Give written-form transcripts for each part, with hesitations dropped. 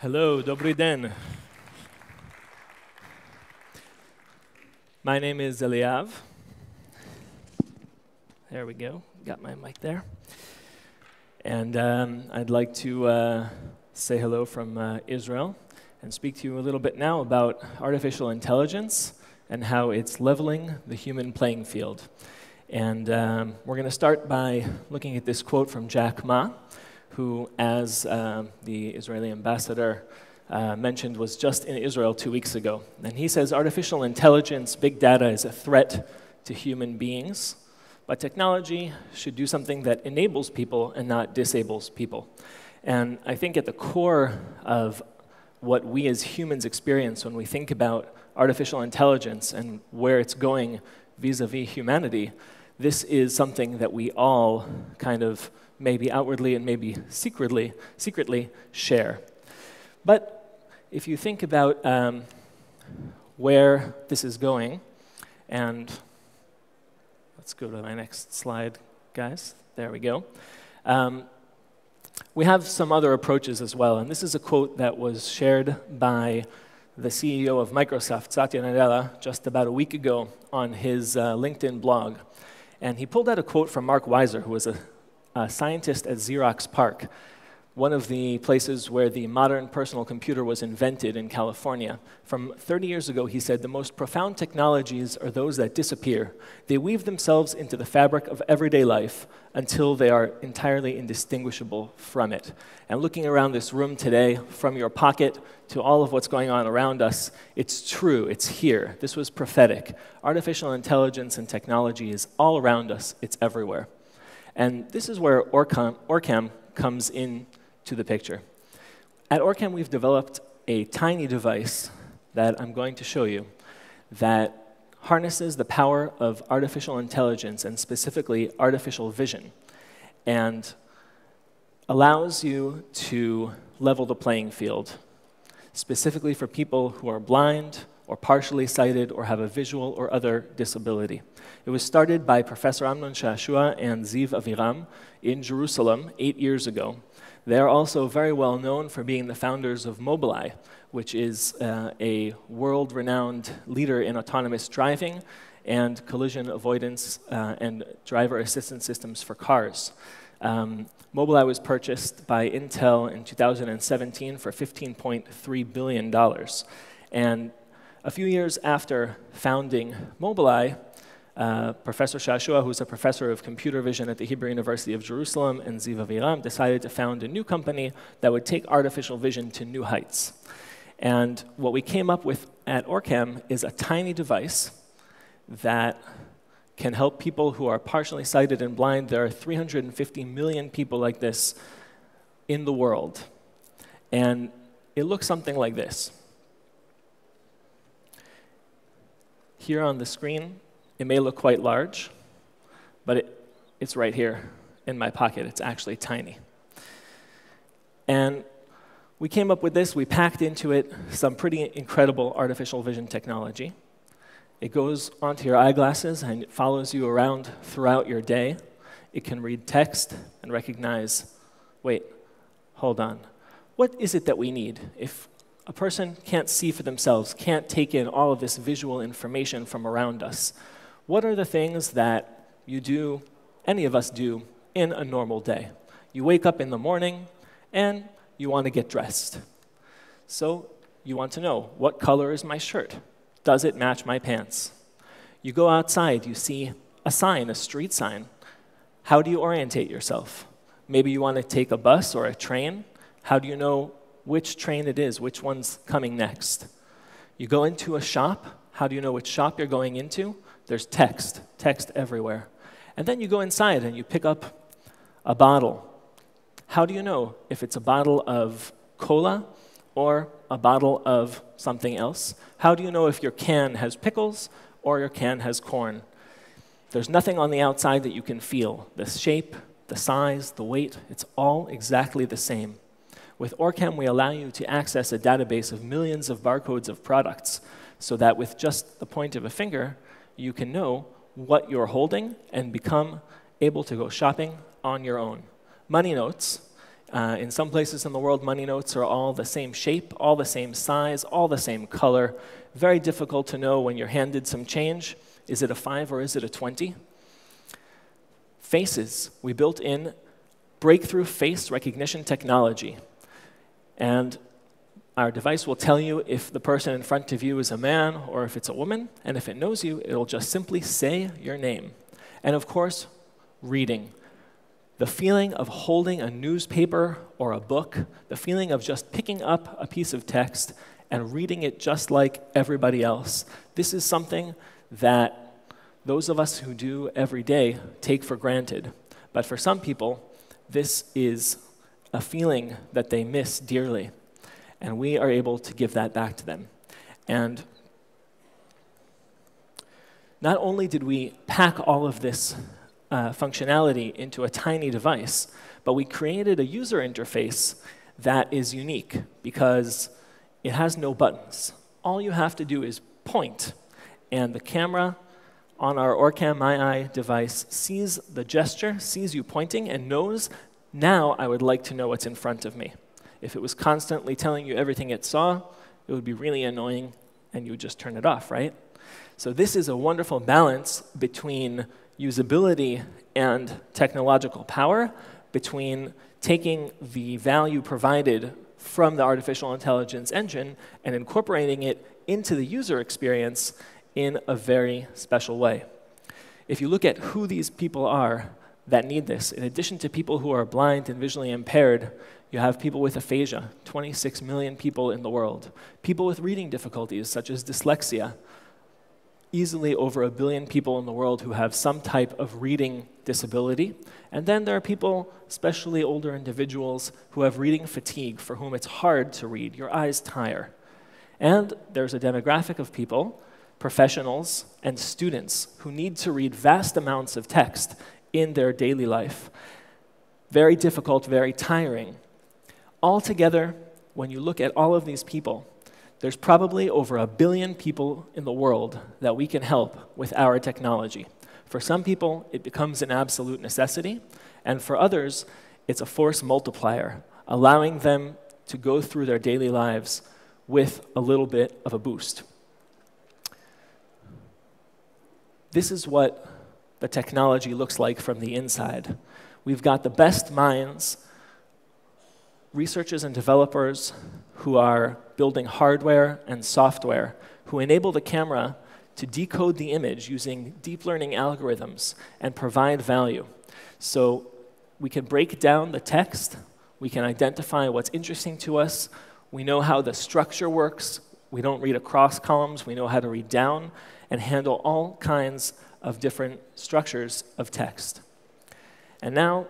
Hello, dobry den. My name is ELIAV. There we go, got my mic there. And I'd like to say hello from Israel and speak to you a little bit now about artificial intelligence and how it's leveling the human playing field. And we're going to start by looking at this quote from Jack Ma, who, as the Israeli ambassador mentioned, was just in Israel 2 weeks ago. And he says, artificial intelligence, big data is a threat to human beings, but technology should do something that enables people and not disables people. And I think at the core of what we as humans experience when we think about artificial intelligence and where it's going vis-a-vis humanity, this is something that we all kind of maybe outwardly and maybe secretly share. But if you think about where this is going, and let's go to my next slide, guys. There we go. We have some other approaches as well, and this is a quote that was shared by the CEO of Microsoft, Satya Nadella, just about a week ago on his LinkedIn blog. And he pulled out a quote from Mark Weiser, who was a scientist at Xerox PARC, one of the places where the modern personal computer was invented in California. From 30 years ago, he said, the most profound technologies are those that disappear. They weave themselves into the fabric of everyday life until they are entirely indistinguishable from it. And looking around this room today, from your pocket to all of what's going on around us, it's true, it's here. This was prophetic. Artificial intelligence and technology is all around us, it's everywhere. And this is where Orcam comes into the picture. At Orcam, we've developed a tiny device that I'm going to show you that harnesses the power of artificial intelligence, and specifically artificial vision, and allows you to level the playing field, specifically for people who are blind or partially sighted or have a visual or other disability. It was started by Professor Amnon Shashua and Ziv Aviram in Jerusalem 8 years ago. They're also very well known for being the founders of Mobileye, which is a world-renowned leader in autonomous driving and collision avoidance and driver assistance systems for cars. Mobileye was purchased by Intel in 2017 for $15.3 billion. And a few years after founding Mobileye, Professor Shashua, who's a professor of computer vision at the Hebrew University of Jerusalem, and Ziv Aviram decided to found a new company that would take artificial vision to new heights. And what we came up with at Orcam is a tiny device that can help people who are partially sighted and blind. There are 350 million people like this in the world. And it looks something like this. Here on the screen, it may look quite large, but it's right here in my pocket. It's actually tiny. And we came up with this. We packed into it some pretty incredible artificial vision technology. It goes onto your eyeglasses and it follows you around throughout your day. It can read text and recognize, wait, hold on. What is it that we need? If a person can't see for themselves, can't take in all of this visual information from around us, what are the things that you do, any of us do, in a normal day? You wake up in the morning and you want to get dressed. So you want to know, what color is my shirt? Does it match my pants? You go outside, you see a sign, a street sign. How do you orientate yourself? Maybe you want to take a bus or a train. How do you know which train it is, which one's coming next? You go into a shop. How do you know which shop you're going into? There's text everywhere. And then you go inside and you pick up a bottle. How do you know if it's a bottle of cola or a bottle of something else? How do you know if your can has pickles or your can has corn? There's nothing on the outside that you can feel. The shape, the size, the weight, it's all exactly the same. With Orcam, we allow you to access a database of millions of barcodes of products so that with just the point of a finger, you can know what you're holding and become able to go shopping on your own. Money Notes In some places in the world, money notes are all the same shape, all the same size, all the same color. Very difficult to know when you're handed some change. Is it a 5 or is it a 20? Faces. We built in breakthrough face recognition technology. And our device will tell you if the person in front of you is a man or if it's a woman. And if it knows you, it'll just simply say your name. And of course, reading. The feeling of holding a newspaper or a book, the feeling of just picking up a piece of text and reading it just like everybody else. This is something that those of us who do every day take for granted. But for some people, this is a feeling that they miss dearly. And we are able to give that back to them. And not only did we pack all of this functionality into a tiny device, but we created a user interface that is unique because it has no buttons. All you have to do is point, and the camera on our Orcam MyEye device sees the gesture, sees you pointing, and knows, now I would like to know what's in front of me. If it was constantly telling you everything it saw, it would be really annoying, and you would just turn it off, right? So this is a wonderful balance between usability and technological power, between taking the value provided from the artificial intelligence engine and incorporating it into the user experience in a very special way. If you look at who these people are that need this, in addition to people who are blind and visually impaired, you have people with aphasia, 26 million people in the world. People with reading difficulties, such as dyslexia, easily over 1 billion people in the world who have some type of reading disability. And then there are people, especially older individuals, who have reading fatigue, for whom it's hard to read. Your eyes tire. And there's a demographic of people, professionals and students, who need to read vast amounts of text in their daily life. Very difficult, very tiring. Altogether, when you look at all of these people, there's probably over 1 billion people in the world that we can help with our technology. For some people, it becomes an absolute necessity, and for others, it's a force multiplier, allowing them to go through their daily lives with a little bit of a boost. This is what the technology looks like from the inside. We've got the best minds, researchers and developers who are building hardware and software, who enable the camera to decode the image using deep learning algorithms and provide value. So we can break down the text, we can identify what's interesting to us, we know how the structure works, we don't read across columns, we know how to read down, and handle all kinds of different structures of text. And now,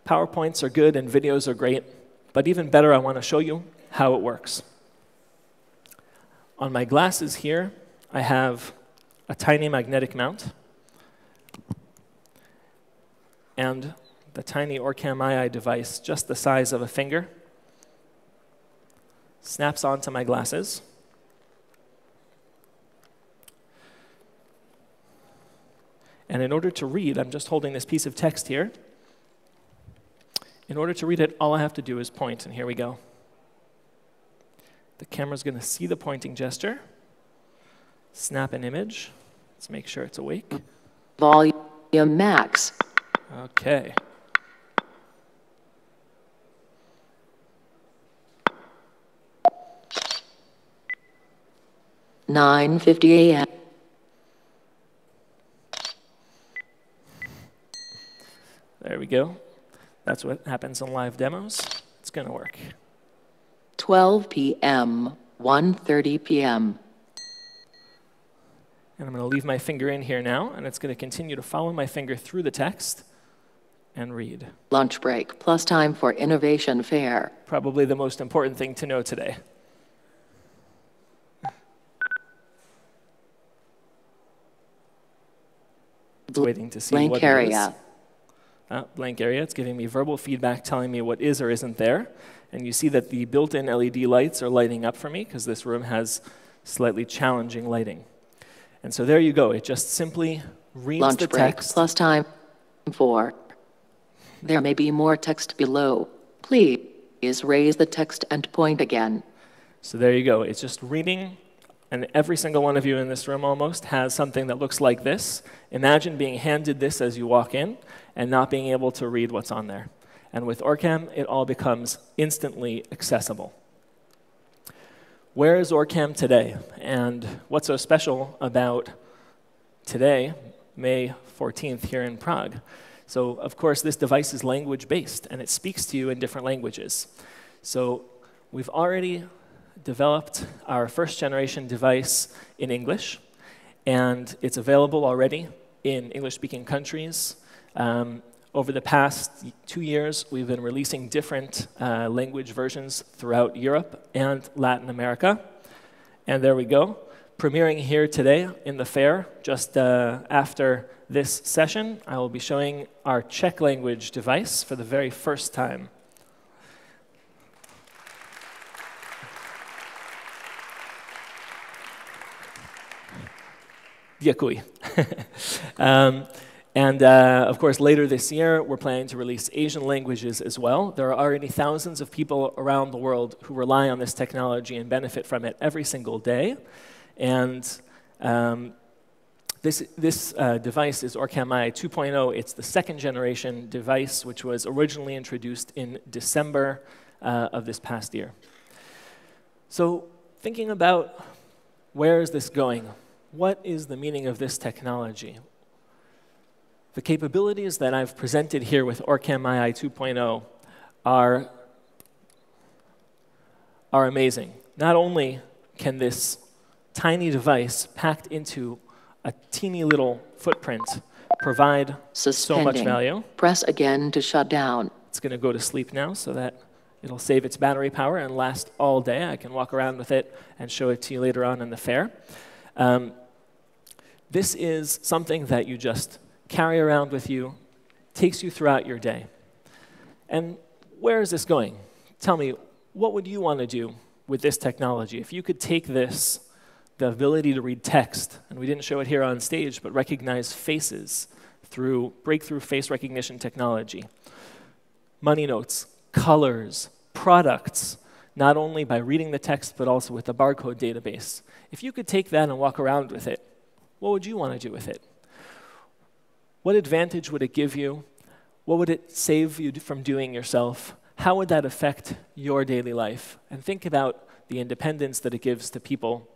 PowerPoints are good and videos are great, but even better, I want to show you how it works. On my glasses here, I have a tiny magnetic mount, and the tiny Orcam MyEye device, just the size of a finger, snaps onto my glasses. And in order to read, I'm just holding this piece of text here. In order to read it, all I have to do is point, and here we go. The camera's going to see the pointing gesture, snap an image. Let's make sure it's awake. Volume max. Okay. (9:50 a.m.) There we go. That's what happens in live demos. It's going to work. 12 p.m., 1:30 p.m. And I'm going to leave my finger in here now, and it's going to continue to follow my finger through the text and read. Lunch break plus time for innovation fair. Probably the most important thing to know today. It's waiting to see Blank what area. It is. Blank area. It's giving me verbal feedback telling me what is or isn't there. And you see that the built-in LED lights are lighting up for me because this room has slightly challenging lighting. And so there you go. It just simply reads Lunch the break text. plus time for. There may be more text below. Please raise the text and point again. So there you go. It's just reading, and every single one of you in this room almost has something that looks like this. Imagine being handed this as you walk in and not being able to read what's on there. And with Orcam, it all becomes instantly accessible. Where is Orcam today? And what's so special about today, May 14th, here in Prague? So, of course, this device is language-based, and it speaks to you in different languages. So we've already developed our first-generation device in English, and it's available already in English-speaking countries. Over the past 2 years, we've been releasing different language versions throughout Europe and Latin America. And there we go, premiering here today in the fair. Just after this session, I will be showing our Czech language device for the very first time. Děkuji. Of course, later this year, we're planning to release Asian languages as well. There are already thousands of people around the world who rely on this technology and benefit from it every single day. And this device is Orcam AI 2.0. It's the second-generation device, which was originally introduced in December of this past year. So thinking about where is this going? What is the meaning of this technology? The capabilities that I've presented here with Orcam AI 2.0 are amazing. Not only can this tiny device packed into a teeny little footprint provide so much value. Press again to shut down. It's going to go to sleep now so that it'll save its battery power and last all day. I can walk around with it and show it to you later on in the fair. This is something that you just carry around with you, takes you throughout your day. And where is this going? Tell me, what would you want to do with this technology? If you could take this, the ability to read text, and we didn't show it here on stage, but recognize faces through breakthrough face recognition technology, money notes, colors, products, not only by reading the text, but also with the barcode database. If you could take that and walk around with it, what would you want to do with it? What advantage would it give you? What would it save you from doing yourself? How would that affect your daily life? And think about the independence that it gives to people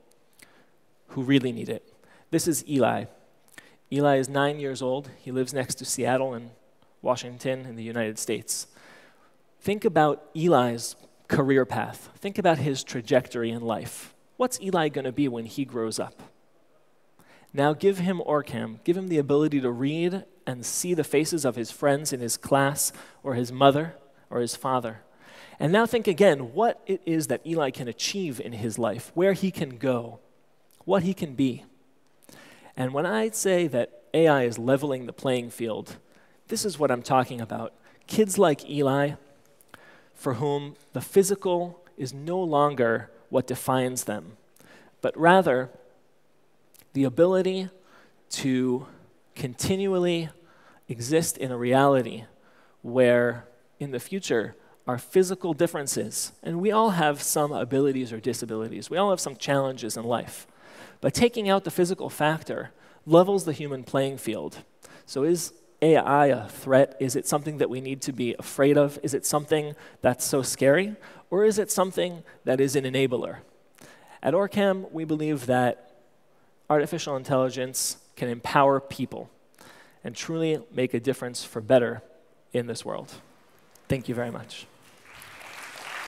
who really need it. This is Eli. Eli is 9 years old. He lives next to Seattle and Washington in the United States. Think about Eli's career path. Think about his trajectory in life. What's Eli going to be when he grows up? Now give him Orcam, give him the ability to read and see the faces of his friends in his class, or his mother, or his father. And now think again what it is that Eli can achieve in his life, where he can go, what he can be. And when I say that AI is leveling the playing field, this is what I'm talking about. Kids like Eli, for whom the physical is no longer what defines them, but rather the ability to continually exist in a reality where in the future our physical differences, and we all have some abilities or disabilities, we all have some challenges in life, but taking out the physical factor levels the human playing field. So is AI a threat? Is it something that we need to be afraid of? Is it something that's so scary? Or is it something that is an enabler? At Orcam, we believe that artificial intelligence can empower people and truly make a difference for better in this world. Thank you very much.